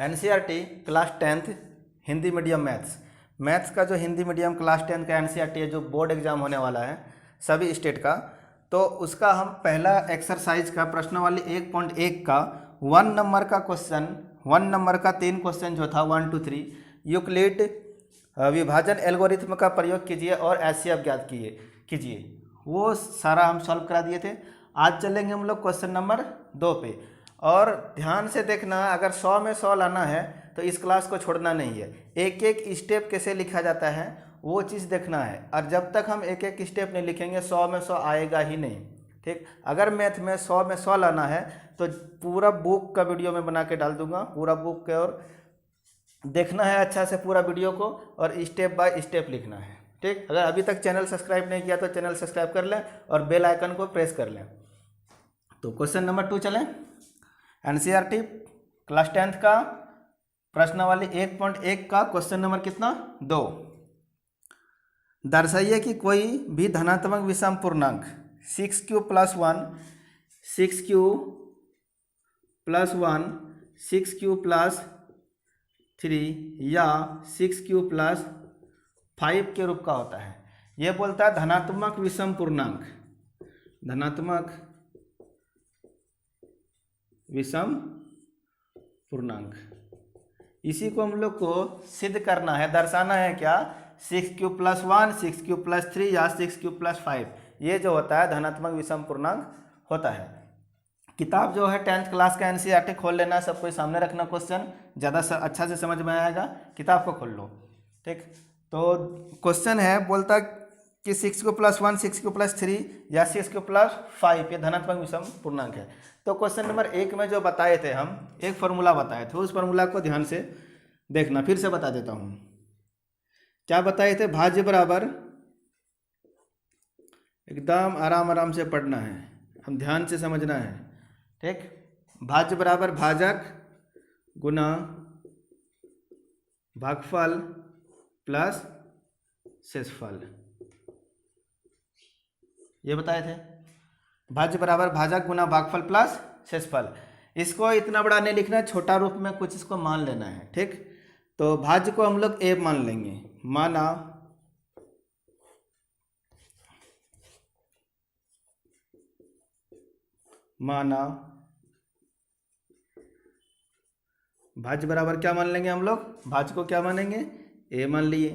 NCERT class 10th Hindi medium maths का जो Hindi medium class 10 का एनसीईआरटी है, जो बोर्ड एग्जाम होने वाला है सभी स्टेट का, तो उसका हम पहला एक्सरसाइज का प्रश्नावली 1.1 का 1 नंबर का क्वेश्चन, 1 नंबर का 3 क्वेश्चन जो था 1 2 3 यूक्लिड विभाजन एल्गोरिथम का प्रयोग कीजिए और एचसीएफ ज्ञात कीजिए, वो सारा हम सॉल्व करा दिए थे। आज चलेंगे हम लोग क्वेश्चन नंबर 2 पे, और ध्यान से देखना, अगर 100 में 100 लाना है तो इस क्लास को छोड़ना नहीं है। एक एक स्टेप कैसे लिखा जाता है वो चीज़ देखना है, और जब तक हम एक एक स्टेप नहीं लिखेंगे 100 में 100 आएगा ही नहीं। ठीक, अगर मैथ में 100 में 100 लाना है तो पूरा बुक का वीडियो में बना के डाल दूंगा, पूरा बुक के, और देखना है अच्छा से पूरा वीडियो को, और स्टेप बाय स्टेप लिखना है। ठीक, अगर अभी तक चैनल सब्सक्राइब नहीं किया तो चैनल सब्सक्राइब कर लें और बेल आइकन को प्रेस कर लें। तो क्वेश्चन नंबर 2 चलें। एनसीईआरटी क्लास 10th का प्रश्नावली 1.1 का क्वेश्चन नंबर कितना 2। दर्शाइए कि कोई भी धनात्मक विषम पूर्णांक 6q + 1, 6q + 1, 6q + 3 या 6q + 5 के रूप का होता है। यह बोलता है धनात्मक विषम पूर्णांक, धनात्मक विषम पूर्णांक, इसी को हम लोग को सिद्ध करना है, दर्शाना है क्या, 6q + 1, 6q + 3 या 6q + 5, ये जो होता है धनात्मक विषम पूर्णांक होता है। किताब जो है 10th क्लास का एनसीईआरटी खोल लेना, सबको सामने रखना, क्वेश्चन ज़्यादा अच्छा से समझ में आएगा, किताब को खोल लो। ठीक, तो क्वेश्चन है, बोलता कि 6q + 1, 6q + 3 या 6q + 5 ये धनात्मक विषम पूर्णांक है। तो क्वेश्चन नंबर 1 में जो बताए थे हम, एक फार्मूला बताए थे, उस फार्मूला को ध्यान से देखना, फिर से बता देता हूँ। क्या बताए थे, भाज्य बराबर, एकदम आराम से पढ़ना है, हम ध्यान से समझना है। ठीक, भाज्य बराबर भाजक गुना भागफल प्लस शेषफल, ये बताए थे। भाज्य बराबर भाजक गुना भागफल प्लस शेषफल, इसको इतना बड़ा नहीं लिखना है, छोटा रूप में कुछ इसको मान लेना है। ठीक, तो भाज्य को हम लोग a मान लेंगे, माना भाज्य बराबर क्या मान लेंगे हम लोग, भाज्य को क्या मानेंगे, a मान लिए,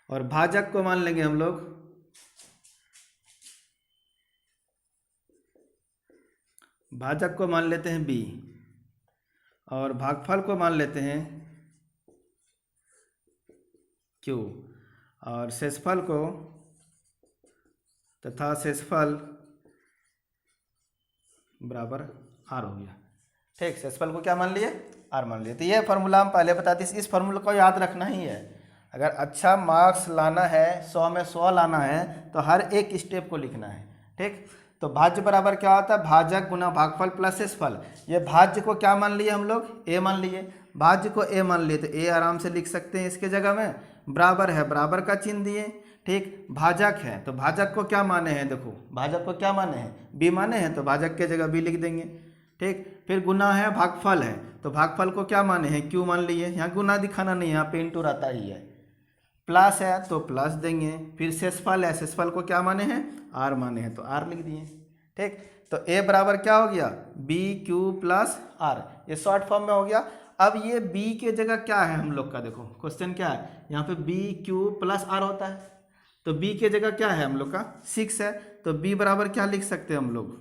और भाजक को मान लेंगे हम लोग, भाजक को मान लेते हैं b, और भागफल को मान लेते हैं q, और शेषफल को तथा शेषफल बराबर r हो गया। ठीक, शेषफल को क्या मान लिए, r मान लिए। तो ये फार्मूला हम पहले बताते, इस फार्मूला को याद रखना ही है। अगर अच्छा मार्क्स लाना है, 100 में 100 लाना है, तो हर एक स्टेप को लिखना है। ठीक, तो भाज्य बराबर क्या होता है, भाजक गुना भागफल प्लस शेषफल। ये भाज्य को क्या मान लिए हम लोग, a मान लिए, भाज्य को a मान लिए, तो a आराम से लिख सकते हैं इसके जगह में, बराबर है, बराबर का चिन्ह दिए। ठीक, भाजक है तो भाजक को क्या माने हैं, देखो भाजक को क्या माने हैं, b माने हैं, तो भाजक के जगह b लिख देंगे। ठीक, फिर गुना है, भागफल है, तो भागफल को क्या माने हैं, q मान लिए, यहाँ गुना दिखाना नहीं, यहाँ पे इंटू रहता ही है। प्लस है तो प्लस देंगे, फिर शेषफल है, शेषफल को क्या माने हैं, r माने हैं, तो r लिख दिए। ठीक, तो a बराबर क्या हो गया, bq + r, ये शॉर्ट फॉर्म में हो गया। अब ये b के जगह क्या है हम लोग का, देखो क्वेश्चन क्या है, यहाँ पे bq + r होता है, तो b के जगह क्या है हम लोग का, 6 है, तो b बराबर क्या लिख सकते हैं हम लोग,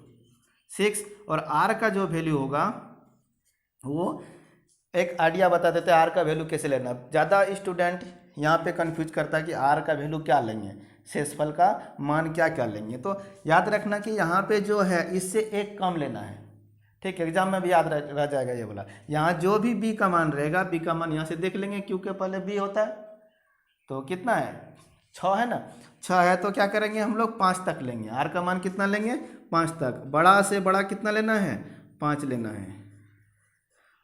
6, और r का जो वैल्यू होगा वो एक आइडिया बता देते हैं, r का वैल्यू कैसे लेना। ज़्यादा स्टूडेंट यहाँ पे कंफ्यूज करता है कि r का वैल्यू क्या लेंगे, शेषफल का मान क्या लेंगे। तो याद रखना कि यहाँ पे जो है इससे एक कम लेना है। ठीक, एग्जाम में भी याद रह जाएगा ये बोला, यहाँ जो भी b का मान रहेगा, b का मान यहाँ से देख लेंगे, क्योंकि पहले b होता है, तो कितना है, 6 है ना, 6 है, तो क्या करेंगे हम लोग 5 तक लेंगे, r का मान कितना लेंगे, 5 तक। बड़ा से बड़ा कितना लेना है, 5 लेना है,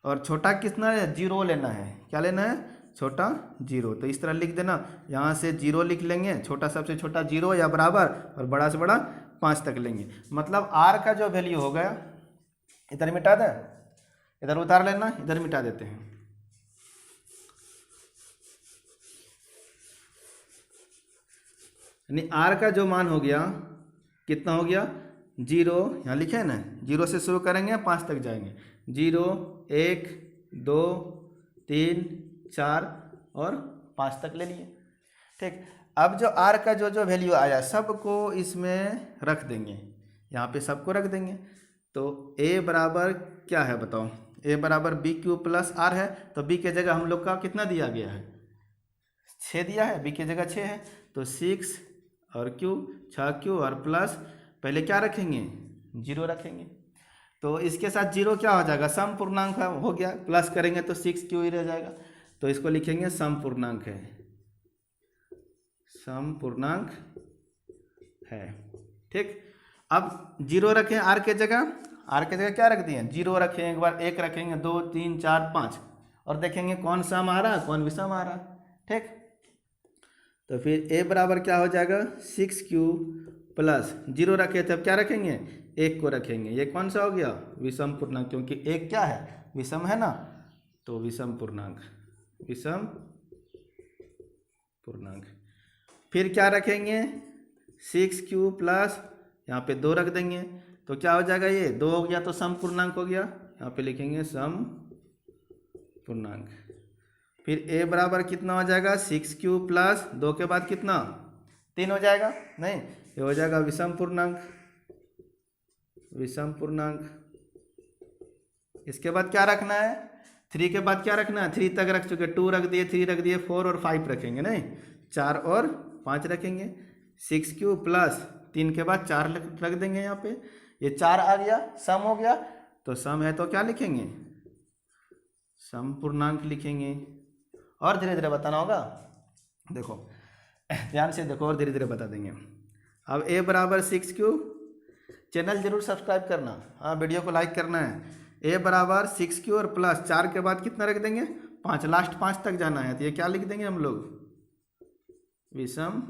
और छोटा कितना है, 0 लेना है, क्या लेना है, छोटा 0। तो इस तरह लिख देना, यहाँ से 0 लिख लेंगे, छोटा सबसे छोटा 0 या बराबर, और बड़ा से बड़ा 5 तक लेंगे। मतलब r का जो वैल्यू हो गया, इधर मिटा दें, इधर उतार लेना, इधर मिटा देते हैं। यानी आर का जो मान हो गया कितना हो गया 0, यहाँ लिखे है ना 0 से शुरू करेंगे 5 तक जाएंगे 0 1 2 3 4 और 5 तक ले लिए। ठीक, अब जो आर का जो वैल्यू आया सबको इसमें रख देंगे, यहाँ पे सबको रख देंगे। तो a बराबर क्या है बताओ, a बराबर बी क्यू प्लस आर है, तो b के जगह हम लोग का कितना दिया गया है 6 दिया है, b की जगह 6 है, तो 6 और q 6q और प्लस पहले क्या रखेंगे 0 रखेंगे। तो इसके साथ 0 क्या हो जाएगा सम पूर्णांक हो गया, प्लस करेंगे तो 6q ही रह जाएगा, तो इसको लिखेंगे सम पूर्णांक है, सम पूर्णांक है। ठीक, अब 0 रखें आर के जगह, आर के जगह क्या रख दिए 0 रखें, एक बार 1 रखेंगे 2 3 4 5 और देखेंगे कौन सम आ रहा है कौन विषम आ रहा है। ठीक, तो फिर a बराबर क्या हो जाएगा 6q प्लस 0 रखे थे, अब क्या रखेंगे 1 को रखेंगे, ये कौन सा हो गया विषम पूर्णांक, क्योंकि 1 क्या है विषम है ना, तो विषम पूर्णांक, विषम पूर्णांक। फिर क्या रखेंगे 6q प्लस यहाँ पे 2 रख देंगे, तो क्या हो जाएगा ये 2 हो गया तो सम पूर्णांक हो गया, यहाँ पे लिखेंगे सम पूर्णांक। फिर a बराबर कितना हो जाएगा 6q प्लस 2 के बाद कितना 3 हो जाएगा, नहीं ये हो जाएगा विषम पूर्णांक, विषम पूर्णांक। इसके बाद क्या रखना है 3 के बाद क्या रखना है, 3 तक रख चुके, 2 रख दिए 3 रख दिए 4 और 5 रखेंगे, नहीं 4 और 5 रखेंगे, 6q प्लस 3 के बाद 4 रख देंगे, यहाँ पे ये 4 आ गया सम हो गया, तो सम है तो क्या लिखेंगे सम पूर्णांक लिखेंगे। और धीरे धीरे बताना होगा, देखो ध्यान से देखो और धीरे धीरे बता देंगे। अब a बराबर 6q, चैनल जरूर सब्सक्राइब करना, हाँ वीडियो को लाइक करना है। a बराबर 6q और प्लस 4 के बाद कितना रख देंगे 5, लास्ट 5 तक जाना है, तो ये क्या लिख देंगे हम लोग विषम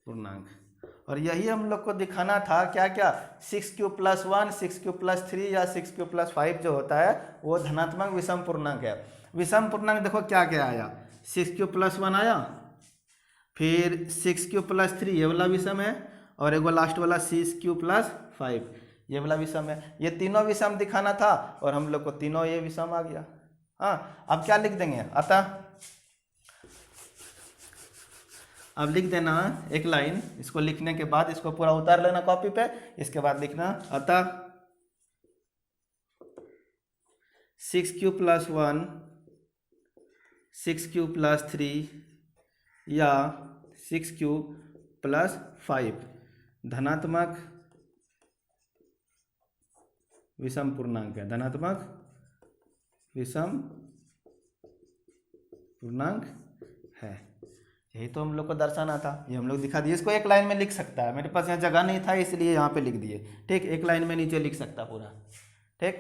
पूर्णांक। और यही हम लोग को दिखाना था क्या क्या 6q प्लस 1 6q प्लस 3 या 6q प्लस 5 जो होता है वो धनात्मक विषम पूर्णांक है। विषम पूर्णांक देखो क्या क्या आया 6q प्लस 1 आया, फिर 6q प्लस 3 ये वाला विषम है, और एक लास्ट वाला 6q प्लस 5 ये वाला विषम है। ये तीनों विषम दिखाना था और हम लोग को तीनों ये विषम आ गया। हाँ, अब क्या लिख देंगे, अतः अब लिख देना एक लाइन, इसको लिखने के बाद इसको पूरा उतार लेना कॉपी पे, इसके बाद लिखना अतः 6q प्लस 1 6q प्लस 3 या 6q प्लस 5 धनात्मक विषम पूर्णांक है, धनात्मक विषम पूर्णांक है। यही तो हम लोग को दर्शाना था, ये हम लोग दिखा दिए। इसको एक लाइन में लिख सकता है, मेरे पास यहाँ जगह नहीं था इसलिए यहाँ पे लिख दिए। ठीक, एक लाइन में नीचे लिख सकता पूरा। ठीक,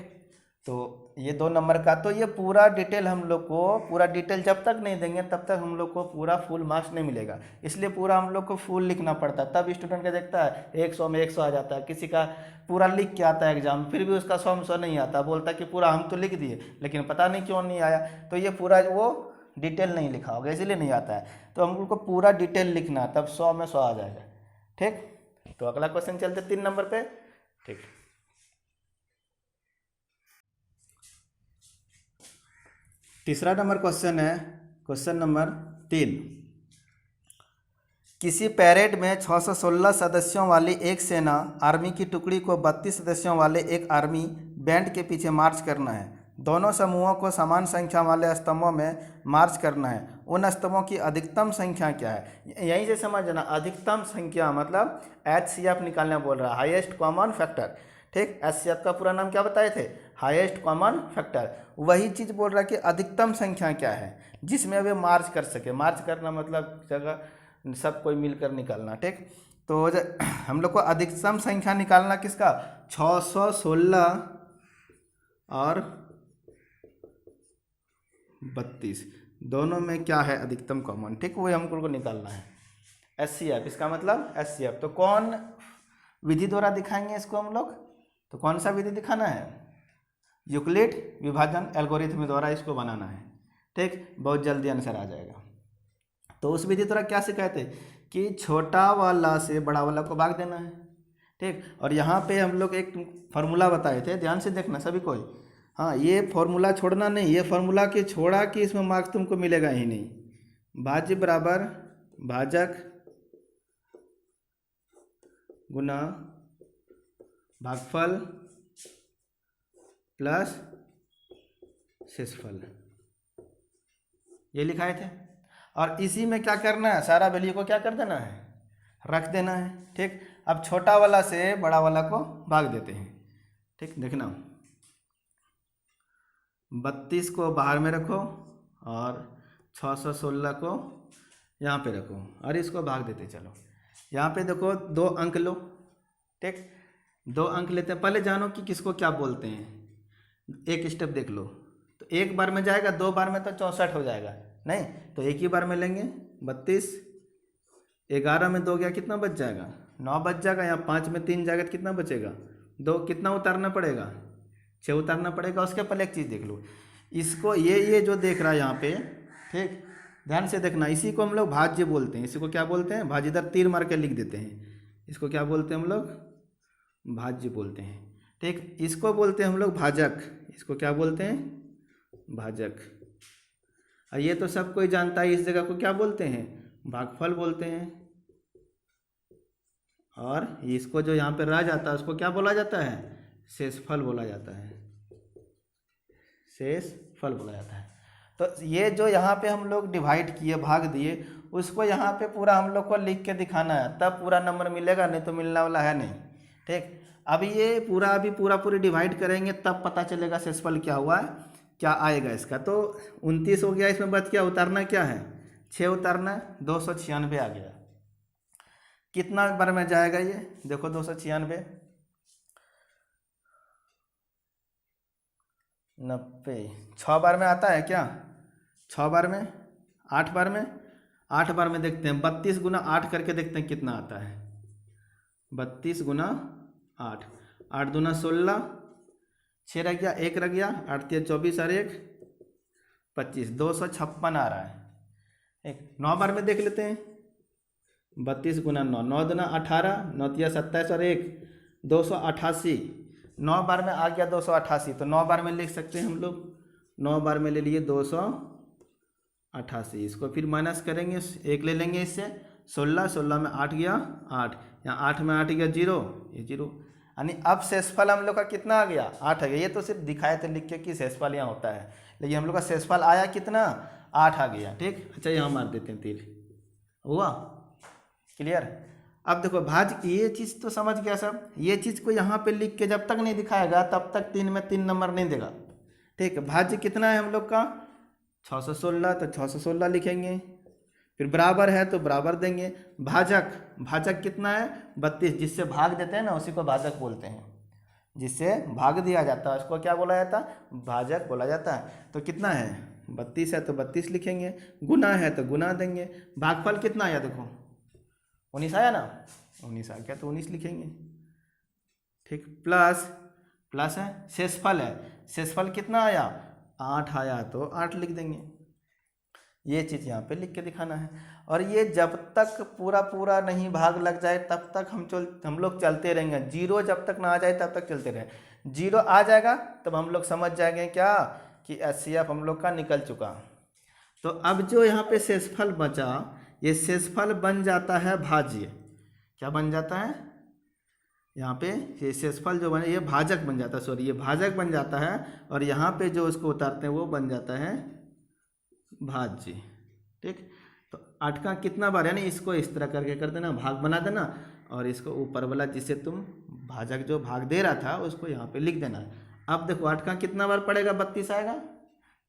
तो ये 2 नंबर का, तो ये पूरा डिटेल हम लोग को, पूरा डिटेल जब तक नहीं देंगे तब तक हम लोग को पूरा फुल मार्क्स नहीं मिलेगा, इसलिए पूरा हम लोग को फुल लिखना पड़ता है, तब स्टूडेंट का देखता है 100 में 100 आ जाता है। किसी का पूरा लिख के आता है एग्जाम, फिर भी उसका 100 में 100 नहीं आता, बोलता कि पूरा हम तो लिख दिए लेकिन पता नहीं क्यों नहीं आया, तो ये पूरा वो डिटेल नहीं लिखा होगा इसलिए नहीं आता है। तो हम लोग को पूरा डिटेल लिखना तब 100 में 100 आ जाएगा। ठीक, तो अगला क्वेश्चन चलते 3 नंबर पे। ठीक, तीसरा नंबर क्वेश्चन है, क्वेश्चन नंबर 3। किसी पैरेड में 616 सदस्यों वाली एक सेना आर्मी की टुकड़ी को 32 सदस्यों वाले एक आर्मी बैंड के पीछे मार्च करना है। दोनों समूहों को समान संख्या वाले स्तंभों में मार्च करना है। उन स्तंभों की अधिकतम संख्या क्या है, यहीं से समझना। अधिकतम संख्या मतलब HCF निकालना बोल रहा है, हाईएस्ट कॉमन फैक्टर। ठीक, HCF का पूरा नाम क्या बताए थे, हाईएस्ट कॉमन फैक्टर। वही चीज़ बोल रहा है कि अधिकतम संख्या क्या है जिसमें वे मार्च कर सके। मार्च करना मतलब जगह सब कोई मिलकर निकालना। ठीक, तो हम लोग को अधिकतम संख्या निकालना किसका 616 और 32 दोनों में क्या है अधिकतम कॉमन। ठीक, वही हमको को निकालना है HCF, इसका मतलब HCF। तो कौन विधि द्वारा दिखाएंगे इसको हम लोग, तो कौन सा विधि दिखाना है, यूक्लिड विभाजन एल्गोरिथम द्वारा इसको बनाना है। ठीक, बहुत जल्दी आंसर आ जाएगा। तो उस विधि द्वारा क्या सिखाए थे कि छोटा वाला से बड़ा वाला को भाग देना है। ठीक, और यहाँ पे हम लोग एक फार्मूला बताए थे, ध्यान से देखना सभी कोई। हाँ, ये फार्मूला छोड़ना नहीं, ये फार्मूला की छोड़ा कि इसमें मार्क्स तुमको मिलेगा ही नहीं। भाज्य बराबर भाजक गुना भागफल प्लस शेषफल, ये लिखाए थे। और इसी में क्या करना है, सारा वैल्यू को क्या कर देना है, रख देना है। ठीक, अब छोटा वाला से बड़ा वाला को भाग देते हैं। ठीक, देखना 32 को बाहर में रखो और 616 को यहाँ पे रखो और इसको भाग देते चलो। यहाँ पे देखो 2 अंक लो। ठीक, 2 अंक लेते हैं। पहले जानो कि किसको क्या बोलते हैं, एक स्टेप देख लो। तो एक बार में जाएगा, 2 बार में तो 64 हो जाएगा, नहीं तो एक ही बार में लेंगे। 32, 11 में 2 गया, कितना बच जाएगा, 9 बच जाएगा। यहाँ 5 में 3 जाएगा तो कितना बचेगा, 2। कितना उतारना पड़ेगा, 6 उतारना पड़ेगा। उसके पहले एक चीज़ देख लो, इसको ये जो देख रहा है यहाँ पे, ठीक ध्यान से देखना, इसी को हम लोग भाज्य बोलते हैं। इसी को क्या बोलते हैं, भाज्य। इधर तीर मार के लिख देते हैं, इसको क्या बोलते हैं हम लोग, भाज्य बोलते हैं। ठीक, इसको बोलते हैं हम लोग भाजक, इसको क्या बोलते हैं, भाजक। और ये तो सब कोई जानता है, इस जगह को क्या बोलते हैं, भागफल बोलते हैं। और इसको जो यहाँ पे रह जाता है उसको क्या बोला जाता है, शेषफल बोला जाता है, शेषफल बोला जाता है। तो ये जो यहाँ पे हम लोग डिवाइड किए, भाग दिए, उसको यहाँ पे पूरा हम लोग को लिख के दिखाना है, तब पूरा नंबर मिलेगा, नहीं तो मिलने वाला है नहीं। ठीक, अब ये पूरा अभी पूरी डिवाइड करेंगे तब पता चलेगा शेषफल क्या हुआ है, क्या आएगा इसका। तो 29 हो गया, इसमें बच क्या, उतारना क्या है, 6 उतारना है, 296 आ गया। कितना बार में जाएगा ये, देखो 296, 90, 6 बार में आता है क्या, 6 बार में, 8 बार में, 8 बार में देखते हैं। 32 गुना 8 करके देखते हैं कितना आता है, 32 गुना 8, 8 दूना 16, 6 रह गया, 1 रह गया, 8 3 24 और 1 25, 256 आ रहा है। एक 9 बार में देख लेते हैं, 32 गुना 9, 9 दूना 18, 9 3 27 और 1 288, 9 बार में आ गया 288। तो 9 बार में लिख सकते हैं हम लोग, 9 बार में ले लिए 288। इसको फिर माइनस करेंगे, 1 ले लेंगे इससे, 16, 16 में 8 गया 8, यहाँ 8 में 8 गया 0, ये 0, यानी अब शेषफल हम लोग का कितना आ गया, 8 आ गया। ये तो सिर्फ दिखाए थे लिख के कि शेषफल यहाँ होता है, लेकिन हम लोग का शेषफल आया कितना, 8 आ गया। ठीक, अच्छा यहाँ मार देते हैं तीर, हुआ क्लियर। अब देखो भाज्य, ये चीज़ तो समझ गया सब। ये चीज़ को यहाँ पे लिख के जब तक नहीं दिखाएगा तब तक 3 में 3 नंबर नहीं देगा। ठीक, भाज्य कितना है हम लोग का, 616, तो 616 लिखेंगे। फिर बराबर है तो बराबर देंगे। भाजक, भाजक कितना है, 32, जिससे भाग देते हैं ना उसी को भाजक बोलते हैं, जिससे भाग दिया जाता है उसको क्या बोला जाता है, भाजक बोला जाता है। तो कितना है, 32 है तो 32 लिखेंगे, गुना है तो गुना देंगे। भागफल कितना आया, देखो 19 आया ना, 19 आ गया तो 19 लिखेंगे। ठीक, प्लस है, शेषफल है, शेषफल कितना आया, 8 आया तो 8 लिख देंगे। ये चीज़ यहाँ पे लिख के दिखाना है। और ये जब तक पूरा नहीं भाग लग जाए तब तक हम लोग चलते रहेंगे। 0 जब तक ना आ जाए तब तक चलते रहें। 0 आ जाएगा तब हम लोग समझ जाएंगे क्या कि HCF हम लोग का निकल चुका। तो अब जो यहाँ पे शेषफल बचा, ये शेषफल बन जाता है भाज्य। क्या बन जाता है, यहाँ पे ये शेषफल जो बने, ये भाजक बन जाता है, सॉरी ये भाजक बन जाता है। और यहाँ पे जो उसको उतारते हैं वो बन जाता है भाज्य। ठीक, तो 8 का कितना बार, यानी इसको इस तरह करके कर देना, भाग बना देना, और इसको ऊपर वाला जिससे तुम भाजक जो भाग दे रहा था उसको यहाँ पे लिख देना। अब देखो 8 का कितना बार पड़ेगा, 32 आएगा,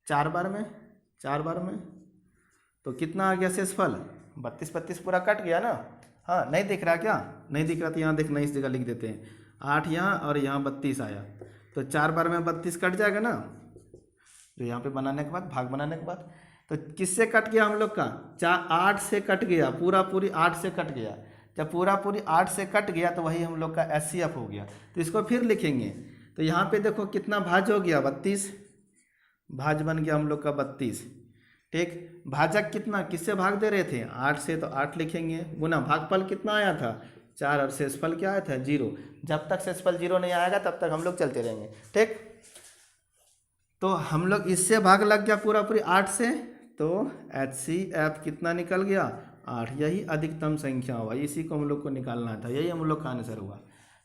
4 बार में, 4 बार में, तो कितना आ गया शेषफल, 32 पूरा कट गया ना। हाँ, नहीं दिख रहा क्या, नहीं दिख रहा तो यहाँ देखना, इस जगह लिख देते हैं 8 यहाँ और यहाँ 32 आया, तो 4 बार में 32 कट जाएगा ना, तो यहाँ पे बनाने के बाद, भाग बनाने के बाद, तो किससे कट गया हम लोग का, 8 से कट गया, पूरी 8 से कट गया। जब पूरी 8 से कट गया तो वही हम लोग का HCF हो गया। तो इसको फिर लिखेंगे, तो यहाँ पे देखो कितना भाज हो गया, 32, भाज बन गया हम लोग का 32। ठीक। भाजक कितना, किससे भाग दे रहे थे, 8 से, तो 8 लिखेंगे, गुना भागफल कितना आया था 4 और शेषफल क्या आया था 0। जब तक शेषफल 0 नहीं आएगा तब तक हम लोग चलते रहेंगे। ठीक, तो हम लोग इससे भाग लग गया पूरा पूरी 8 से, तो HCF कितना निकल गया 8। यही अधिकतम संख्या हुआ, इसी को हम लोग को निकालना था, यही हम लोग का आंसर हुआ।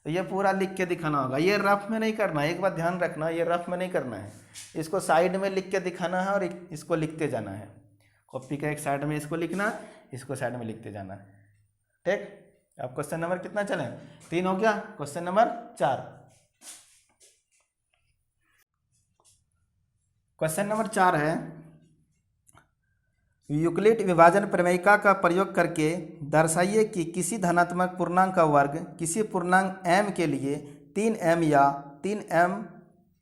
तो ये पूरा लिख के दिखाना होगा, ये रफ में नहीं करना है, एक बात ध्यान रखना, ये रफ में नहीं करना है, इसको साइड में लिख के दिखाना है और इसको लिखते जाना है। कॉपी का एक साइड में इसको लिखना, इसको साइड में लिखते जाना। ठीक, अब क्वेश्चन नंबर कितना चले, 3 हो गया। क्वेश्चन नंबर 4, क्वेश्चन नंबर 4 है, यूक्लिड विभाजन प्रमेयिका का प्रयोग करके दर्शाइए कि किसी धनात्मक पूर्णांक का वर्ग किसी पूर्णांक m के लिए 3m या 3m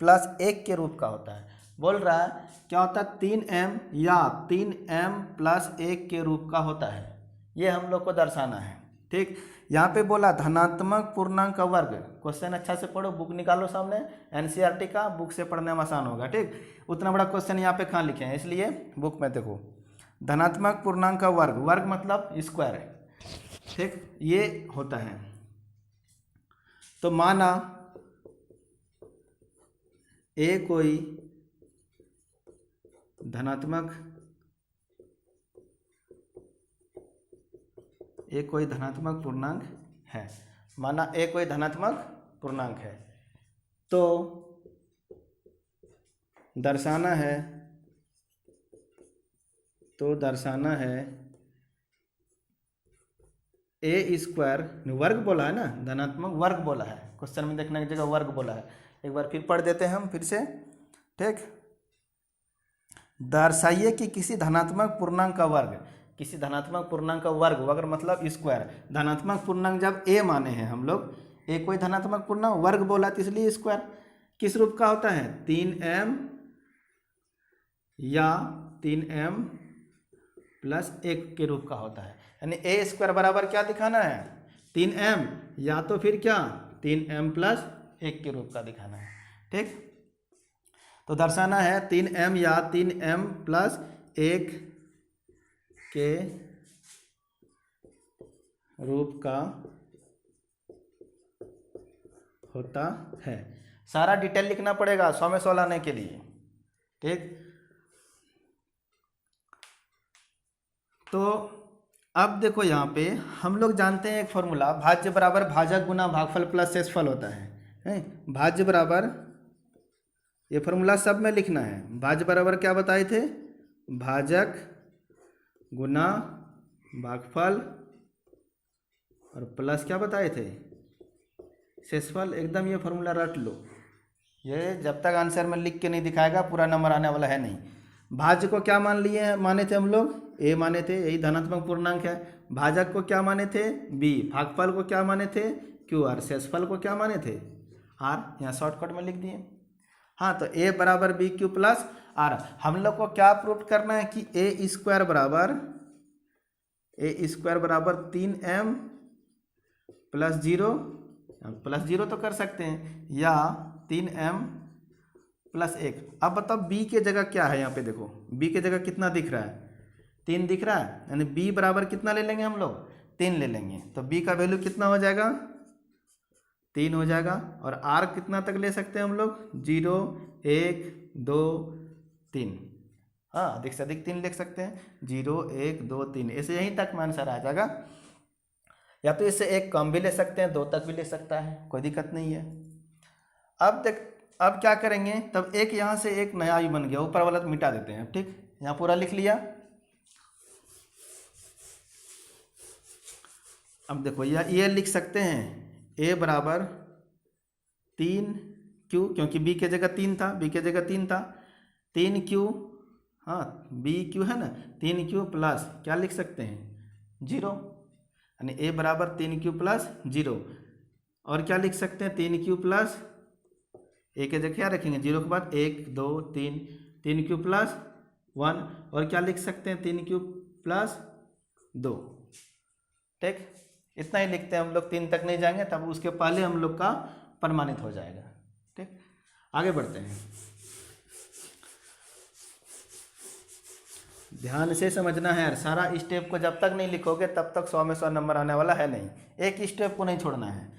प्लस 1 के रूप का होता है। बोल रहा है क्या होता है, 3m या 3m प्लस 1 के रूप का होता है, ये हम लोग को दर्शाना है। ठीक, यहाँ पे बोला धनात्मक पूर्णांक का वर्ग, क्वेश्चन अच्छा से पढ़ो, बुक निकालो सामने, NCERT का, बुक से पढ़ने में आसान होगा। ठीक, उतना बड़ा क्वेश्चन यहाँ पे कहाँ लिखे हैं, इसलिए बुक में देखो, धनात्मक पूर्णांक का वर्ग, वर्ग मतलब स्क्वायर है। ठीक, ये होता है, तो माना ए कोई धनात्मक पूर्णांक है, माना ए कोई धनात्मक पूर्णांक है, तो दर्शाना है ए स्क्वायर, वर्ग बोला है ना, धनात्मक वर्ग बोला है, क्वेश्चन में देखने की जगह वर्ग बोला है। एक बार फिर पढ़ देते हैं हम फिर से। ठीक, दर्शाइए कि किसी धनात्मक पूर्णांक का वर्ग, किसी धनात्मक पूर्णांक का वर्ग, वर्ग मतलब स्क्वायर, धनात्मक पूर्णांक जब ए माने हैं हम लोग, ए कोई धनात्मक पूर्णांक, वर्ग बोला तो इसलिए स्क्वायर, किस रूप का होता है 3m या 3m प्लस 1 के रूप का होता है। यानी ए स्क्वायर बराबर क्या दिखाना है 3m या तो फिर क्या 3m प्लस 1 के रूप का दिखाना है। ठीक, तो दर्शाना है 3m या 3m प्लस 1 के रूप का होता है। सारा डिटेल लिखना पड़ेगा 100 में 100 लाने के लिए। ठीक, तो अब देखो यहाँ पे हम लोग जानते हैं एक फॉर्मूला, भाज्य बराबर भाजक गुना भागफल प्लस शेषफल होता है। भाज्य बराबर, ये फॉर्मूला सब में लिखना है, भाज्य बराबर क्या बताए थे, भाजक गुना भागफल और प्लस क्या बताए थे शेषफल। एकदम ये फॉर्मूला रट लो, ये जब तक आंसर में लिख के नहीं दिखाएगा पूरा नंबर आने वाला है नहीं। भाज्य को क्या मान लिए हैं, माने थे हम लोग ए माने थे, यही धनात्मक पूर्णांक है। भाजक को क्या माने थे बी, भागफल को क्या माने थे क्यू, और शेषफल को क्या माने थे आर, यहाँ शॉर्टकट में लिख दिए। हाँ, तो ए बराबर बी क्यू प्लस आर। हम लोग को क्या प्रूव करना है कि ए स्क्वायर बराबर 3m प्लस 0, प्लस 0 तो कर सकते हैं, या 3m प्लस 1। अब बताओ b के जगह क्या है, यहाँ पे देखो b के जगह कितना दिख रहा है 3 दिख रहा है, यानी b बराबर कितना ले लेंगे हम लोग 3 ले लेंगे, तो b का वैल्यू कितना हो जाएगा 3 हो जाएगा। और r कितना तक ले सकते हैं हम लोग 0 1 2 3, हाँ अधिक से अधिक 3 लिख सकते हैं, 0 1 2 3, ऐसे यहीं तक में आंसर आ जाएगा। या तो इससे एक कम भी ले सकते हैं, 2 तक भी ले सकता है, कोई दिक्कत नहीं है। अब क्या करेंगे, तब एक यहाँ से एक नया ही बन गया, ऊपर वाला तो मिटा देते हैं। ठीक, यहाँ पूरा लिख लिया। अब देखो ये लिख सकते हैं a बराबर 3q, क्योंकि b के जगह 3 था, b के जगह 3 था, 3q, हाँ bq है ना, 3q प्लस क्या लिख सकते हैं 0, यानी a बराबर 3q प्लस 0। और क्या लिख सकते हैं 3q प्लस a के जगह क्या रखेंगे 0 के बाद 1 2 3, 3q प्लस 1, और क्या लिख सकते हैं 3q प्लस 2। ठीक, इतना ही लिखते हैं हम लोग, 3 तक नहीं जाएंगे, तब उसके पहले हम लोग का प्रमाणित हो जाएगा। ठीक, आगे बढ़ते हैं। ध्यान से समझना है यार, सारा स्टेप को जब तक नहीं लिखोगे तब तक 100 में 100 नंबर आने वाला है नहीं, एक स्टेप को नहीं छोड़ना है।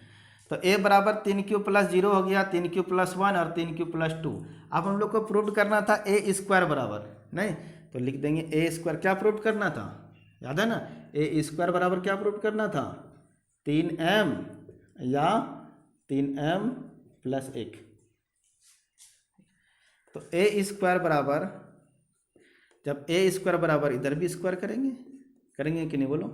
तो a बराबर 3q प्लस 0 हो गया, 3q प्लस 1 और 3q प्लस 2। अब हम लोग को प्रूव करना था a स्क्वायर बराबर, नहीं तो लिख देंगे a स्क्वायर। क्या प्रूव करना था, याद है ना, a स्क्वायर बराबर क्या प्रूव करना था, 3m या 3m प्लस 1। तो a स्क्वायर बराबर, जब a स्क्वायर बराबर इधर भी स्क्वायर करेंगे कि नहीं बोलो,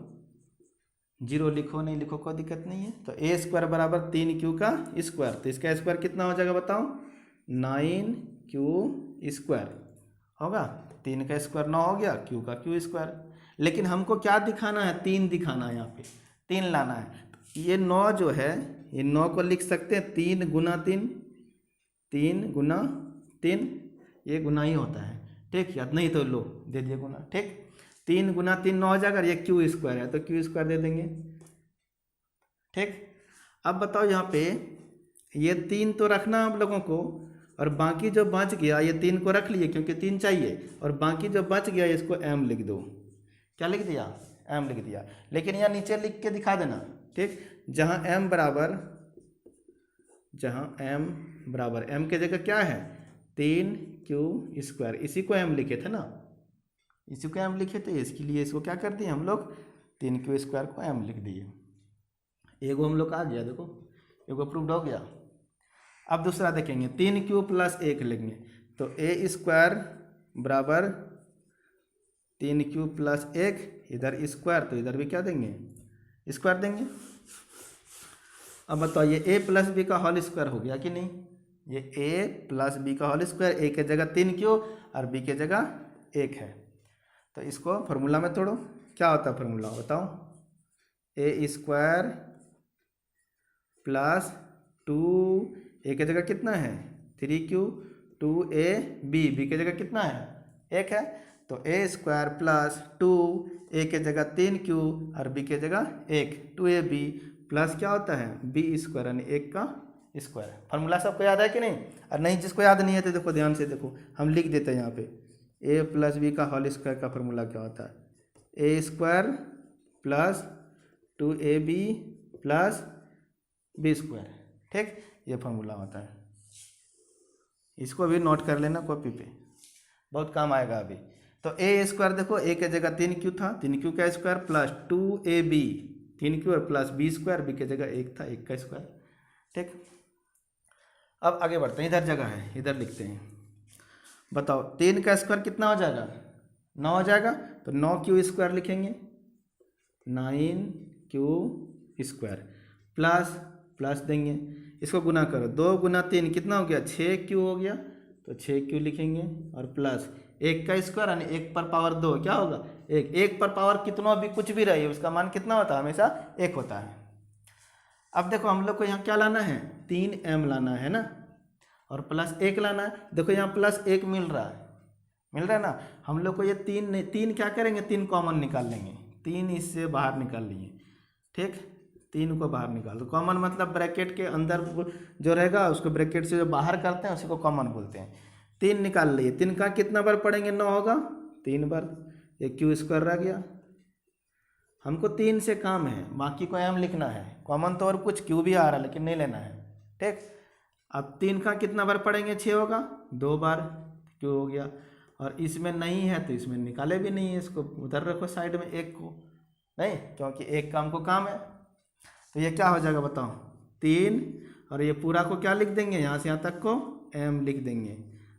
0 लिखो नहीं लिखो कोई दिक्कत नहीं है। तो a स्क्वायर बराबर 3q का स्क्वायर, तो इसका स्क्वायर कितना हो जाएगा बताओ, 9q स्क्वायर होगा। 3 का स्क्वायर 9 हो गया, q का q स्क्वायर। लेकिन हमको क्या दिखाना है, 3 दिखाना है, यहाँ पे 3 लाना है। ये 9 जो है, ये 9 को लिख सकते हैं 3 गुना 3, 3 गुना 3, ये गुना ही होता है, ठीक, याद नहीं तो लो दे दिए गुना, ठीक। 3 गुना 3 9 हो जाएगा, ये क्यू स्क्वायर है तो क्यू स्क्वायर दे देंगे, ठीक। अब बताओ यहाँ पे ये 3 तो रखना आप लोगों को, और बाकी जो बच गया ये 3 को रख लिए क्योंकि 3 चाहिए, और बाकी जो बच गया इसको m लिख दो। क्या लिख दिया, m लिख दिया। लेकिन यहाँ नीचे लिख के दिखा देना, ठीक, जहाँ m बराबर m के जगह क्या है 3q स्क्वायर, इसी को m लिखे थे ना, इसी को m लिखे थे, इसके लिए इसको क्या कर दिए हम लोग 3q स्क्वायर को m लिख दिए। एगो हम लोग आ गया, देखो एगो प्रूव्ड हो गया। अब दूसरा देखेंगे 3q प्लस 1 लेंगे, तो a स्क्वायर बराबर 3q प्लस 1, इधर स्क्वायर तो इधर भी क्या देंगे स्क्वायर देंगे। अब बताओ ये a प्लस बी का होल स्क्वायर हो गया कि नहीं, ये a प्लस बी का होल स्क्वायर, a के जगह 3q और b के जगह 1 है। तो इसको फॉर्मूला में तोड़ो, क्या होता है फॉर्मूला बताओ, a स्क्वायर प्लस 2 a के जगह कितना है 3q, 2ab b के जगह कितना है 1 है, तो a स्क्वायर प्लस 2 a के जगह 3q और b के जगह 1, 2ab प्लस क्या होता है b स्क्वायर यानी 1 का स्क्वायर। फार्मूला सबको याद है कि नहीं, और नहीं जिसको याद नहीं है तो देखो ध्यान से देखो, हम लिख देते हैं यहाँ पे a प्लस बी का होल स्क्वायर का फार्मूला क्या होता है, a square plus 2ab plus b square, ठीक, ये फार्मूला होता है। इसको भी नोट कर लेना कॉपी पे, बहुत काम आएगा अभी। तो a स्क्वायर देखो a के जगह 3q था, 3q का स्क्वायर प्लस 2ab 3q और प्लस b स्क्वायर, b के जगह 1 था 1 का स्क्वायर, ठीक। अब आगे बढ़ते हैं, इधर जगह है इधर लिखते हैं। बताओ 3 का स्क्वायर कितना हो जाएगा 9 हो जाएगा, तो 9q स्क्वायर लिखेंगे, 9q स्क्वायर प्लस देंगे, इसको गुना करो, 2 गुना 3 कितना हो गया 6q हो गया, तो 6q लिखेंगे, और प्लस 1 का स्क्वायर यानी 1 पर पावर 2 क्या होगा 1, 1 पर पावर कितना भी कुछ भी रही उसका मान कितना होता है हमेशा 1 होता है। अब देखो हम लोग को यहाँ क्या लाना है 3m लाना है ना, और प्लस 1 लाना है। देखो यहाँ प्लस 1 मिल रहा है ना, हम लोग को ये 3 क्या करेंगे 3 कॉमन निकाल लेंगे, 3 इससे बाहर निकाल लिए, ठीक, 3 को बाहर निकाल दो। कॉमन मतलब ब्रैकेट के अंदर जो रहेगा उसको ब्रैकेट से जो बाहर करते हैं उसी को कॉमन बोलते हैं। 3 निकाल लिए, 3 का कितना बार पढ़ेंगे 9 होगा 3 बार, ये क्यू स्क्वायर रह गया। हमको 3 से काम है, बाकी को m लिखना है, कॉमन तो और कुछ क्यू भी आ रहा है लेकिन नहीं लेना है, ठीक। अब 3 का कितना बार पढ़ेंगे 6 होगा, 2 बार क्यू हो गया, और इसमें नहीं है तो इसमें निकाले भी नहीं है, इसको उधर रखो साइड में 1 को, नहीं क्योंकि 1 का हमको काम है। तो ये क्या हो जाएगा बताओ 3, और ये पूरा को क्या लिख देंगे यहाँ से यहाँ तक को m लिख देंगे,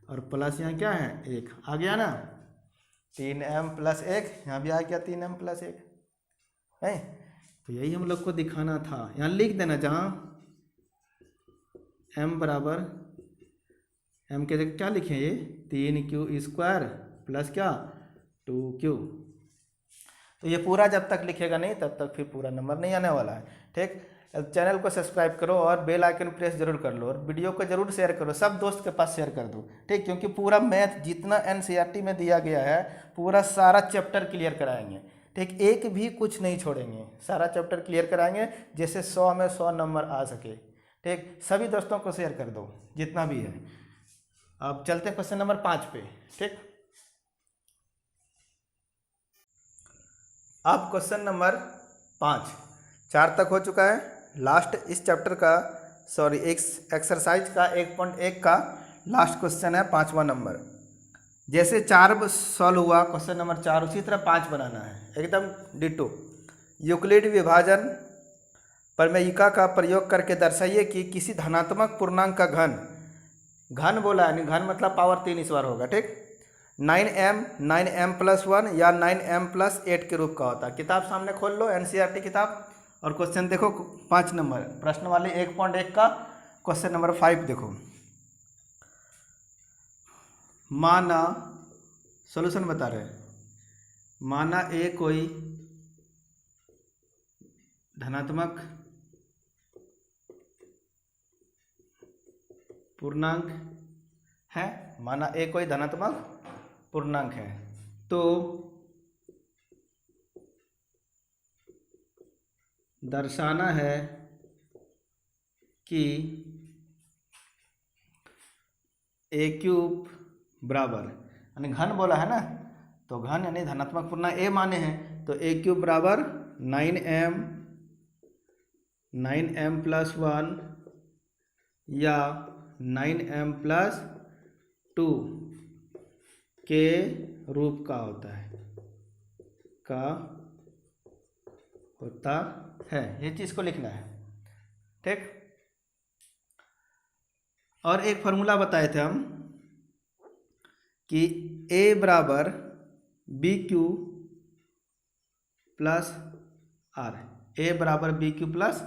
और प्लस यहाँ क्या है 1 आ गया ना, 3m प्लस 1 यहाँ भी आ गया 3m प्लस 1 है। तो यही हम लोग को दिखाना था, यहाँ लिख देना जहाँ m बराबर m के जगह क्या लिखें ये 3q स्क्वायर प्लस क्या 2q। तो ये पूरा जब तक लिखेगा नहीं तब तक फिर पूरा नंबर नहीं आने वाला है, ठीक। चैनल को सब्सक्राइब करो और बेल आइकन प्रेस जरूर कर लो, और वीडियो को जरूर शेयर करो, सब दोस्त के पास शेयर कर दो, ठीक, क्योंकि पूरा मैथ जितना एनसीईआरटी में दिया गया है पूरा सारा चैप्टर क्लियर कराएंगे, ठीक, एक भी कुछ नहीं छोड़ेंगे, सारा चैप्टर क्लियर कराएंगे जैसे 100 में 100 नंबर आ सके, ठीक। सभी दोस्तों को शेयर कर दो जितना भी है। अब चलते हैं क्वेश्चन नंबर 5 पे, ठीक। अब क्वेश्चन नंबर 5, 4 तक हो चुका है। लास्ट इस चैप्टर का एक्सरसाइज का 1.1 का लास्ट क्वेश्चन है, 5वां नंबर। जैसे 4 सॉल्व हुआ क्वेश्चन नंबर 4, उसी तरह 5 बनाना है, एकदम डिटो। यूक्लिड विभाजन प्रमेयिका का प्रयोग करके दर्शाइए कि किसी धनात्मक पूर्णांक का घन बोला है, घन मतलब पावर 3 इस बार होगा, ठीक। 9m+1 या 9m+8 के रूप का होता है। किताब सामने खोल लो, NCERT किताब, और क्वेश्चन देखो 5 नंबर प्रश्न वाले 1.1 का क्वेश्चन नंबर 5 देखो। माना, सॉल्यूशन बता रहे हैं, माना ए कोई धनात्मक पूर्णांक है, माना ए कोई धनात्मक पूर्णांक है, तो दर्शाना है कि a³ बराबर, यानी घन बोला है ना, तो घन यानी धनात्मक पूर्णांक ए माने हैं, तो a³ बराबर 9m+1 या 9m+2 के रूप का होता है, ये चीज़ को लिखना है, ठीक। और एक फार्मूला बताए थे हम कि a बराबर BQ प्लस R, a बराबर BQ प्लस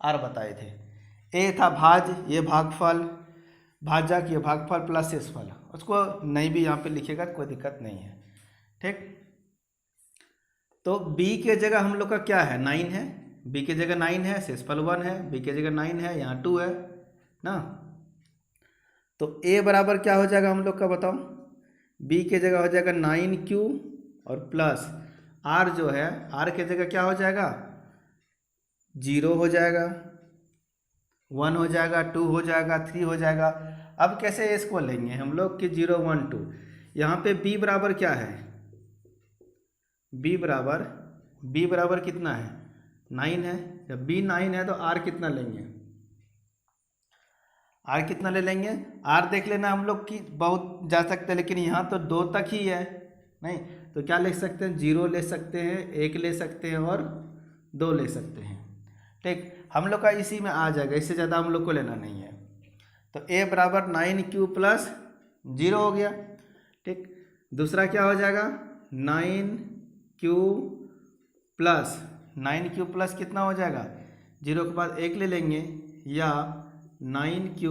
R बताए थे। a था भाज्य, ये भागफल, भाजक ये भागफल प्लस शेषफल, उसको नहीं भी यहाँ पे लिखेगा कोई दिक्कत नहीं है, ठीक। तो b के जगह हम लोग का क्या है, 9 है, b के जगह 9 है, शेषफल 1 है, b के जगह 9 है, यहाँ 2 है ना। तो a बराबर क्या हो जाएगा हम लोग का बताओ, b के जगह हो जाएगा 9q और प्लस r जो है, r के जगह क्या हो जाएगा, 0 हो जाएगा, 1 हो जाएगा, 2 हो जाएगा, 3 हो जाएगा। अब कैसे इसको लेंगे हम लोग कि 0 1 2, यहाँ पे b बराबर क्या है, b बराबर कितना है, 9 है। जब b 9 है तो r कितना लेंगे, r कितना ले लेंगे, r देख लेना हम लोग की बहुत जा सकते हैं, लेकिन यहाँ तो 2 तक ही है, नहीं तो क्या ले सकते हैं, 0 ले सकते हैं, 1 ले सकते हैं और 2 ले सकते हैं, ठीक। हम लोग का इसी में आ जाएगा, इससे ज़्यादा हम लोग को लेना नहीं है। तो a बराबर 9q प्लस 0 हो गया, ठीक। दूसरा क्या हो जाएगा, 9q प्लस कितना हो जाएगा, 0 के बाद 1 ले लेंगे, या 9q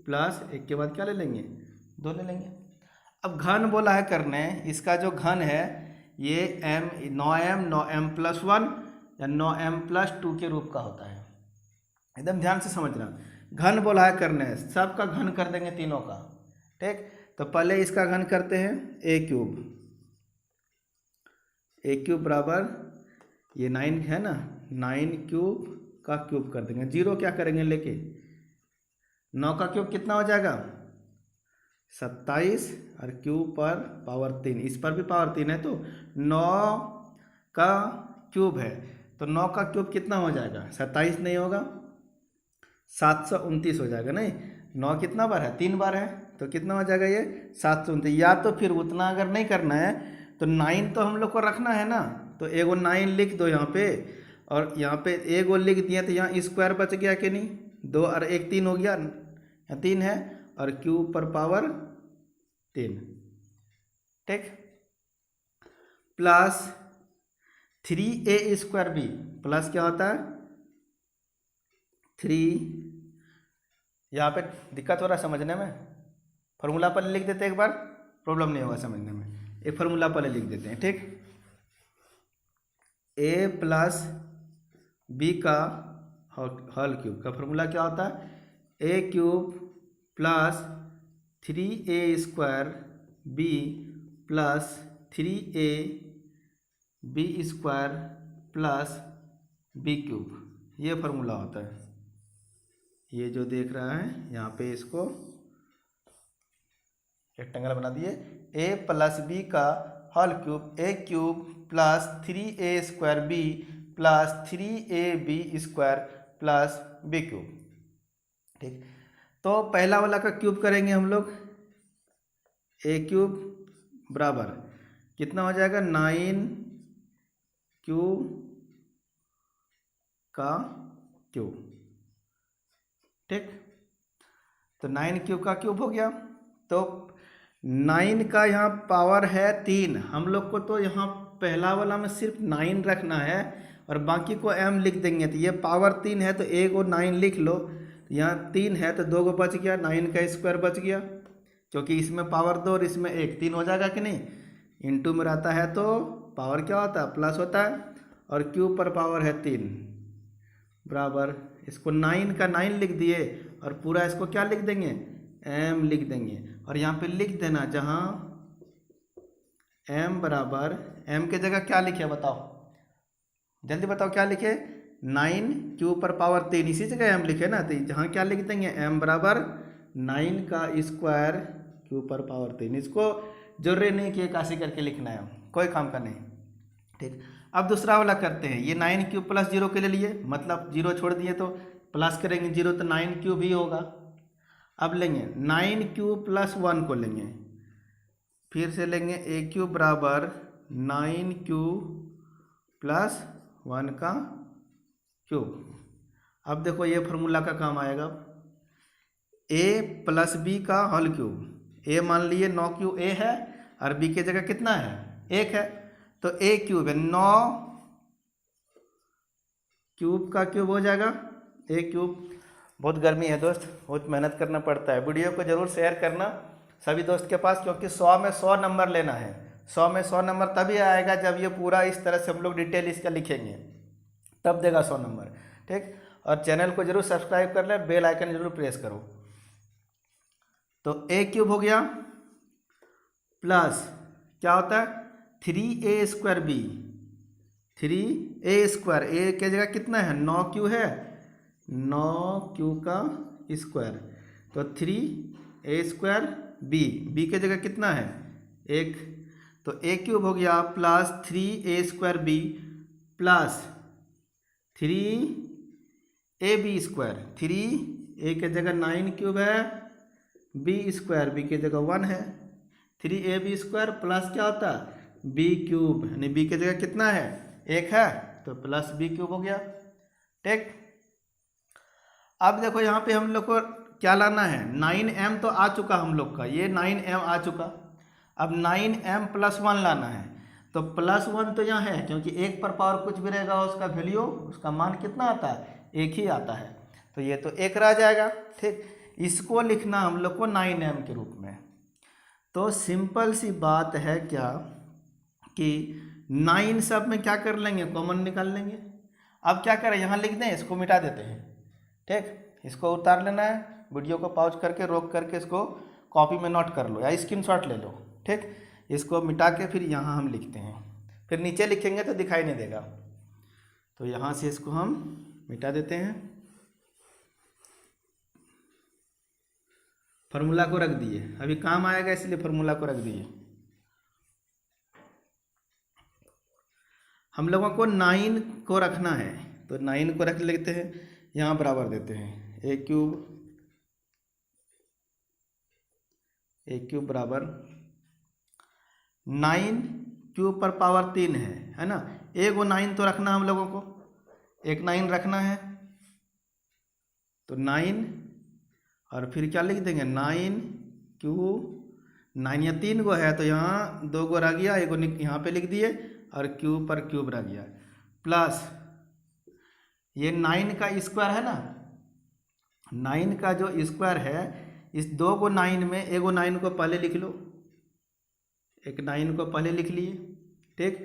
प्लस 1 के बाद क्या ले लेंगे, 2 ले लेंगे। अब घन बोला है करने, इसका जो घन है ये 9m+1 या 9m+2 के रूप का होता है, एकदम ध्यान से समझना। घन बोला है करने, सबका घन कर देंगे तीनों का, ठीक। तो पहले इसका घन करते हैं, a³ बराबर ये 9 है ना, 9³ का क्यूब कर देंगे, 0 क्या करेंगे लेके, 9 का क्यूब कितना हो जाएगा, 27, और क्यूब पर पावर 3, इस पर भी पावर 3 है, तो 9 का क्यूब है, तो 9 का क्यूब कितना हो जाएगा, 27 नहीं होगा, 729 हो जाएगा। नहीं, 9 कितना बार है, 3 बार है, तो कितना हो जाएगा ये 729। या तो फिर उतना अगर नहीं करना है तो 9 तो हम लोग को रखना है ना, तो एगो 9 लिख दो यहाँ पे, और यहाँ पे एगो लिख दिया, तो यहाँ स्क्वायर बच गया कि नहीं, 2 और 1 3 हो गया, 3 है, और क्यूब पर पावर 3, ठीक। प्लस 3a² प्लस क्या होता है 3, यहाँ पे दिक्कत हो रहा है समझने में, फॉर्मूला पहले लिख देते हैं, एक बार प्रॉब्लम नहीं होगा समझने में, एक फार्मूला पहले लिख देते हैं, ठीक। a प्लस b का होल क्यूब का फॉर्मूला क्या होता है, a³ plus 3a² b plus 3ab² plus b³, ये फार्मूला होता है। ये जो देख रहा है यहाँ पे इसको रेक्टेंगल बना दिए, a प्लस b का whole cube, a³ plus 3a² plus 3ab² plus b³। ठीक, तो पहला वाला का क्यूब करेंगे हम लोग, a³ बराबर कितना हो जाएगा 9q का क्यूब। ठीक, तो 9q का क्यूब हो गया। तो 9 का यहाँ पावर है 3, हम लोग को तो यहाँ पहला वाला में सिर्फ 9 रखना है और बाकी को m लिख देंगे। तो ये पावर 3 है तो a को 9 लिख लो, यहाँ 3 है तो 2 को बच गया, 9 का स्क्वायर बच गया, क्योंकि इसमें पावर 2 और इसमें 1, 3 हो जाएगा कि नहीं। इनटू में रहता है तो पावर क्या होता है, प्लस होता है, और क्यूब पर पावर है 3 बराबर, इसको 9 का 9 लिख दिए और पूरा इसको क्या लिख देंगे, m लिख देंगे। और यहाँ पे लिख देना जहाँ m बराबर, m के जगह क्या लिखे बताओ, जल्दी बताओ क्या लिखे, 9 क्यूब पर पावर 3, इसी जगह m लिखे ना, तो जहाँ क्या लिख देंगे m बराबर 9 का स्क्वायर क्यूब पर पावर 3। इसको जरूरी नहीं कि काशी करके लिखना है, कोई काम का नहीं। ठीक, अब दूसरा वाला करते हैं। ये 9 क्यूब प्लस 0 के ले लिए, मतलब 0 छोड़ दिए तो प्लस करेंगे 0 तो 9 क्यूब ही होगा। अब लेंगे 9 क्यूब प्लस 1 को लेंगे, फिर से लेंगे a³ बराबर 9 क्यूब प्लस 1 का क्यूब। अब देखो ये फार्मूला का काम आएगा, a प्लस b का होल क्यूब। a मान लिए 9q a है और b के जगह कितना है 1 है, तो a³ है 9 क्यूब का क्यूब हो जाएगा a³। बहुत गर्मी है दोस्त, बहुत मेहनत करना पड़ता है। वीडियो को जरूर शेयर करना सभी दोस्त के पास, क्योंकि 100 में 100 नंबर लेना है। 100 में 100 नंबर तभी आएगा जब ये पूरा इस तरह से हम लोग डिटेल इसका लिखेंगे, तब देगा 100 नंबर। ठीक, और चैनल को जरूर सब्सक्राइब कर ले, बेल आइकन जरूर प्रेस करो। तो a³ हो गया प्लस क्या होता है 3a²b, 3a², a के जगह कितना है 9q है, 9q का स्क्वायर, तो 3a²b, b के जगह कितना है 1, तो a³ हो गया plus 3a²b plus 3ab², 3a के जगह 9 क्यूब है, b² b के जगह 1 है, 3ab² प्लस क्या होता है b³ यानी b के जगह कितना है 1 है, तो प्लस b³ हो गया। ठीक, अब देखो यहाँ पे हम लोग को क्या लाना है, 9m तो आ चुका हम लोग का, ये 9m आ चुका। अब 9m प्लस 1 लाना है, तो प्लस 1 तो यहाँ है, क्योंकि 1 पर पावर कुछ भी रहेगा उसका वैल्यू, उसका मान कितना आता है 1 ही आता है, तो ये तो 1 रह जाएगा। ठीक, इसको लिखना हम लोग को 9m के रूप में। तो सिंपल सी बात है क्या कि 9 सब में क्या कर लेंगे, कॉमन निकाल लेंगे। अब क्या करें, यहाँ लिख दें, इसको मिटा देते हैं। ठीक, इसको उतार लेना है, वीडियो को पॉज करके रोक करके इसको कॉपी में नोट कर लो या स्क्रीनशॉट ले लो। ठीक, इसको मिटा के फिर यहाँ हम लिखते हैं, फिर नीचे लिखेंगे तो दिखाई नहीं देगा, तो यहाँ से इसको हम मिटा देते हैं। फार्मूला को रख दिए, अभी काम आएगा इसलिए फार्मूला को रख दिए। हम लोगों को 9 को रखना है, तो 9 को रख लेते हैं, यहाँ बराबर देते हैं a³ बराबर 9 क्यूब पर पावर 3 है ना, एक वो 9 तो रखना हम लोगों को, एक 9 रखना है, तो 9 और फिर क्या लिख देंगे 9 क्यूब, 9 या 3 गो है तो यहाँ 2 गो रह गया, एक यहाँ पे लिख दिए और क्यूब पर क्यूब रह गया, प्लस ये 9 का स्क्वायर है ना, 9 का जो स्क्वायर है, इस 2 को 9 में एक 9 को पहले लिख लो, एक 9 को पहले लिख लिए। ठीक,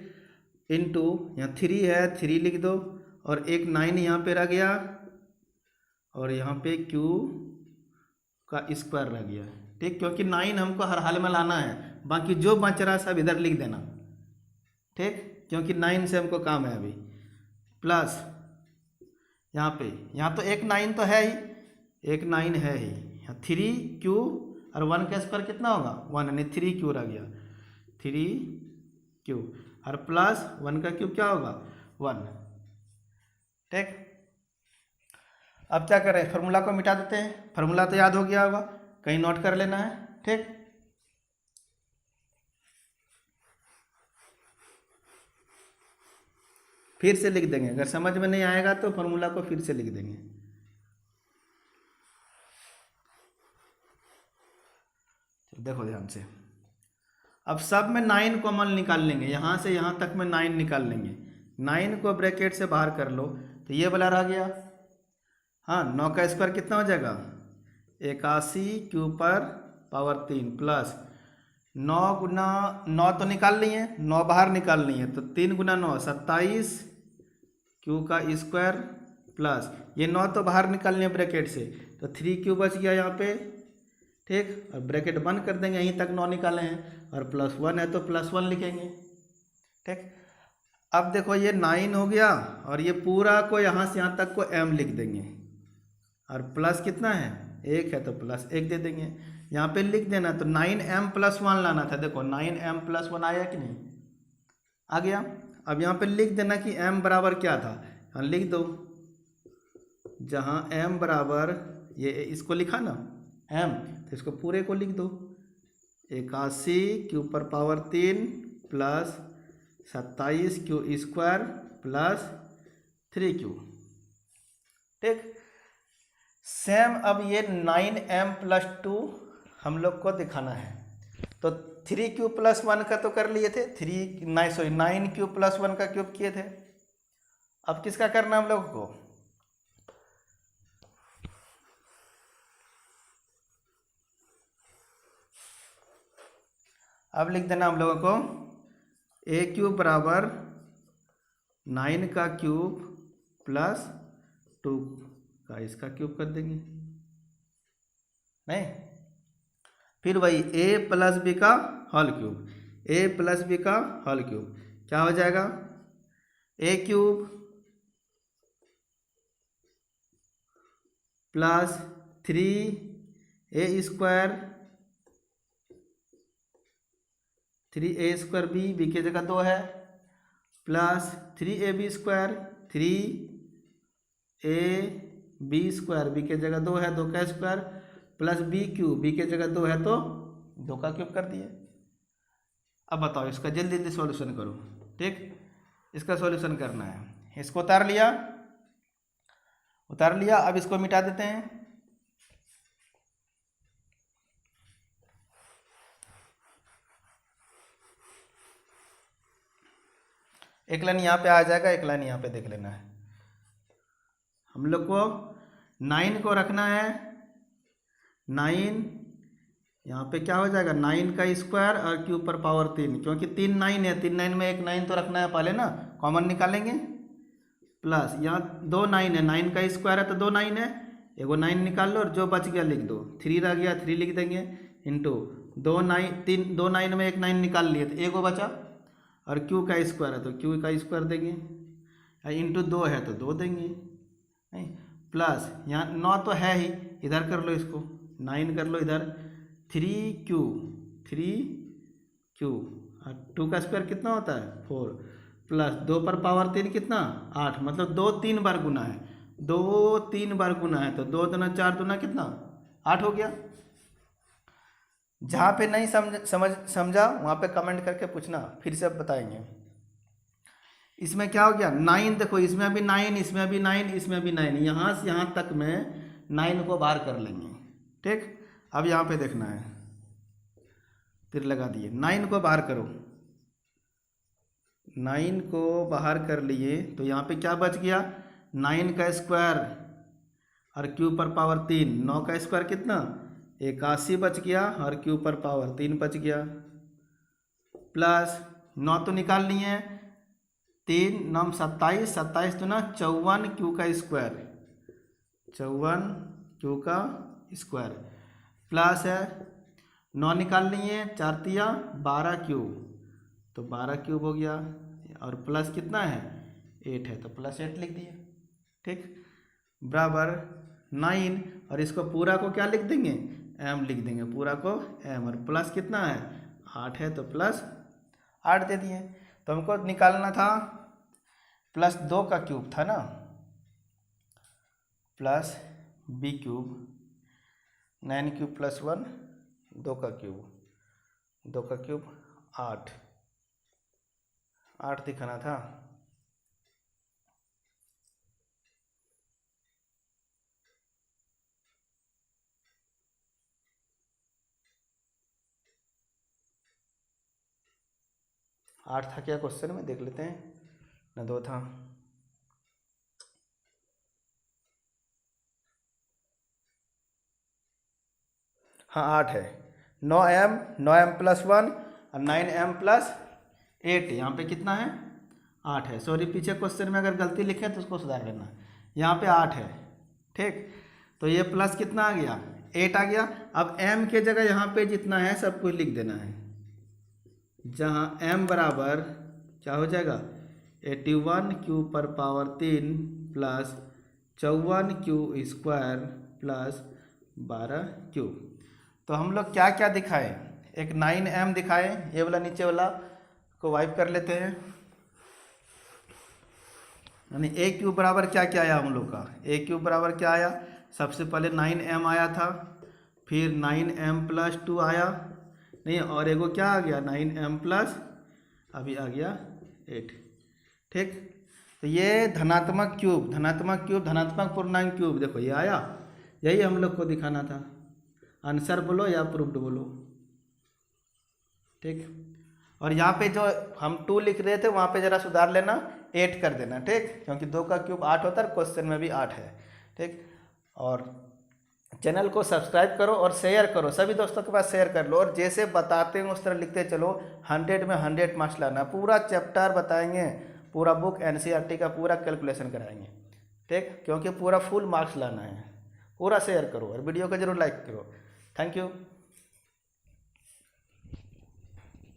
इनटू यहाँ 3 है, 3 लिख दो, और एक 9 यहाँ पे रह गया, और यहाँ पे क्यूब का स्क्वायर रह गया। ठीक, क्योंकि 9 हमको हर हाल में लाना है, बाकी जो बच रहा है सब इधर लिख देना। ठीक, क्योंकि 9 से हमको काम है अभी, प्लस यहाँ पे, यहाँ तो एक 9 तो है ही, एक 9 है ही, यहाँ 3 क्यू और 1 का स्क्वायर कितना होगा 1, यानी 3 क्यू रह गया, 3 क्यू। और प्लस 1 का क्यूब क्या होगा 1। ठीक, अब क्या करें, फार्मूला को मिटा देते हैं। फार्मूला तो याद हो गया होगा, कहीं नोट कर लेना है। ठीक, फिर से लिख देंगे, अगर समझ में नहीं आएगा तो फार्मूला को फिर से लिख देंगे। देखो ध्यान से, अब सब में 9 कॉमन निकाल लेंगे, यहाँ से यहाँ तक में 9 निकाल लेंगे। 9 को ब्रैकेट से बाहर कर लो तो ये वाला रह गया। हाँ, 9 का स्क्वायर कितना हो जाएगा 81 क्यू पर पावर 3 प्लस 9 गुना 9 तो निकाल लिए, 9 बाहर निकाल लिए, तो 3 गुना 9 27 क्यू का स्क्वायर प्लस ये 9 तो बाहर निकाल लिए ब्रैकेट से, तो 3 क्यू बच गया यहाँ पे। ठीक, और ब्रैकेट बंद कर देंगे, यहीं तक 9 निकाले हैं, और प्लस 1 है तो प्लस 1 लिखेंगे। ठीक, अब देखो ये 9 हो गया, और ये पूरा को यहाँ से यहाँ तक को m लिख देंगे, और प्लस कितना है 1 है तो प्लस 1 दे देंगे। यहाँ पे लिख देना, तो 9m प्लस 1 लाना था। देखो 9m प्लस 1 आया कि नहीं, आ गया। अब यहाँ पे लिख देना कि m बराबर क्या था, यहाँ लिख दो, जहाँ m बराबर ये इसको लिखा ना m, तो इसको पूरे को लिख दो 81 क्यू पर power 3 plus 27 Q square plus 3q। ठीक, सेम अब ये 9m प्लस 2 हम लोग को दिखाना है, तो 3q प्लस 1 का तो कर लिए थे, 9q प्लस 1 का क्यूब किए थे। अब किसका करना हम लोग को, अब लिख देना हम लोगों को a क्यूब बराबर 9 का क्यूब प्लस 2 का इसका क्यूब कर देंगे। नहीं, फिर वही a प्लस b का whole cube, a plus b का होल क्यूब क्या हो जाएगा a cube plus 3a square 3a square b की जगह 2 है, plus 3ab square 3ab square b की जगह 2 है, 2 का square plus b cube b की जगह 2 है तो 2 का क्यूब कर दिए। अब बताओ इसका जल्दी जल्दी सॉल्यूशन करो। ठीक, इसका सॉल्यूशन करना है, इसको उतार लिया, अब इसको मिटा देते हैं। एक लाइन यहाँ पे आ जाएगा, एक लाइन यहाँ पे देख लेना है। हम लोग को 9 को रखना है, 9 यहाँ पे क्या हो जाएगा 9 का स्क्वायर और क्यूब पर पावर 3, क्योंकि 3 9 है, 3 9 में एक 9 तो रखना है पहले ना, कॉमन निकालेंगे, प्लस यहाँ 2 9 है, 9 का स्क्वायर है तो 2 9 है, एगो 9 निकाल लो और जो बच गया लिख दो, 3 रह गया 3 लिख देंगे, इंटू 2 9 में एक 9 निकाल लिए तो एगो बचा, और क्यू का स्क्वायर है तो क्यू का स्क्वायर देंगे, इंटू 2 है तो 2 देंगे, नहीं, प्लस यहाँ 9 तो है ही, इधर कर लो, इसको 9 कर लो इधर, 3q और 2 का स्क्वायर कितना होता है 4, प्लस 2 पर पावर 3 कितना 8, मतलब 2 3 बार गुना है, 2 3 बार गुना है तो 2 दूना 4 दूना कितना 8 हो गया। जहाँ पे नहीं समझा वहाँ पे कमेंट करके पूछना, फिर से बताएंगे। इसमें क्या हो गया 9, देखो इसमें भी 9, इसमें भी 9, इसमें भी 9, यहाँ से यहाँ तक में 9 को बाहर कर लेंगे। ठीक, अब यहाँ पे देखना है, फिर लगा दिए, 9 को बाहर करो, 9 को बाहर कर लिए तो यहाँ पे क्या बच गया 9 का स्क्वायर और क्यू पर पावर 3, 9 का स्क्वायर कितना 81 बच गया और क्यू पर पावर 3 बच गया, प्लस 9 तो निकाल लिए, 3 9 27, 27 तो ना 54 क्यू का स्क्वायर, 54 क्यू का स्क्वायर, प्लस है 9 निकाल लिए, 4 तिया 12 क्यूब, तो 12 क्यूब हो गया, और प्लस कितना है 8 है तो प्लस 8 लिख दिए। ठीक, बराबर 9, और इसको पूरा को क्या लिख देंगे m लिख देंगे, पूरा को m, और प्लस कितना है 8 है तो प्लस 8 दे दिए। तो हमको निकालना था +2 का क्यूब था ना, plus b cube 9 cube plus 1 2 का क्यूब 2 का क्यूब 8 दिखाना था। आठ था क्या क्वेश्चन में, देख लेते हैं ना, 2 था। हाँ 8 है। 9m प्लस 1 और 9m प्लस 8, यहाँ पे कितना है 8 है। सॉरी पीछे क्वेश्चन में अगर गलती लिखे तो उसको सुधार लेना, यहाँ पे 8 है। ठीक, तो ये प्लस कितना आ गया 8 आ गया। अब m के जगह यहाँ पे जितना है सब कुछ लिख देना है, जहाँ m बराबर क्या हो जाएगा 81 क्यू पर power 3 plus 54 Q square plus 12 Q. तो हम लोग क्या क्या दिखाए, एक 9m दिखाए, ये वाला नीचे वाला को वाइप कर लेते हैं। यानी a क्यूब बराबर क्या क्या आया हम लोग का, a क्यूब बराबर क्या आया, सबसे पहले 9m आया था, फिर 9m प्लस 2 आया नहीं, और एगो क्या आ गया 9m प्लस अभी आ गया 8। ठीक, तो ये धनात्मक क्यूब धनात्मक पूर्णांक क्यूब, देखो ये आया, यही हम लोग को दिखाना था। आंसर बोलो या प्रूफ्ड बोलो। ठीक, और यहाँ पे जो हम 2 लिख रहे थे वहाँ पे ज़रा सुधार लेना, 8 कर देना। ठीक, क्योंकि 2 का क्यूब 8 होता है, क्वेश्चन में भी 8 है। ठीक, और चैनल को सब्सक्राइब करो और शेयर करो, सभी दोस्तों के पास शेयर कर लो, और जैसे बताते हैं उस तरह लिखते चलो। 100 में 100 मार्क्स लाना, पूरा चैप्टर बताएंगे, पूरा बुक NCERT का पूरा कैलकुलेशन कराएंगे। ठीक, क्योंकि पूरा फुल मार्क्स लाना है। पूरा शेयर करो और वीडियो को जरूर लाइक करो। Thank you.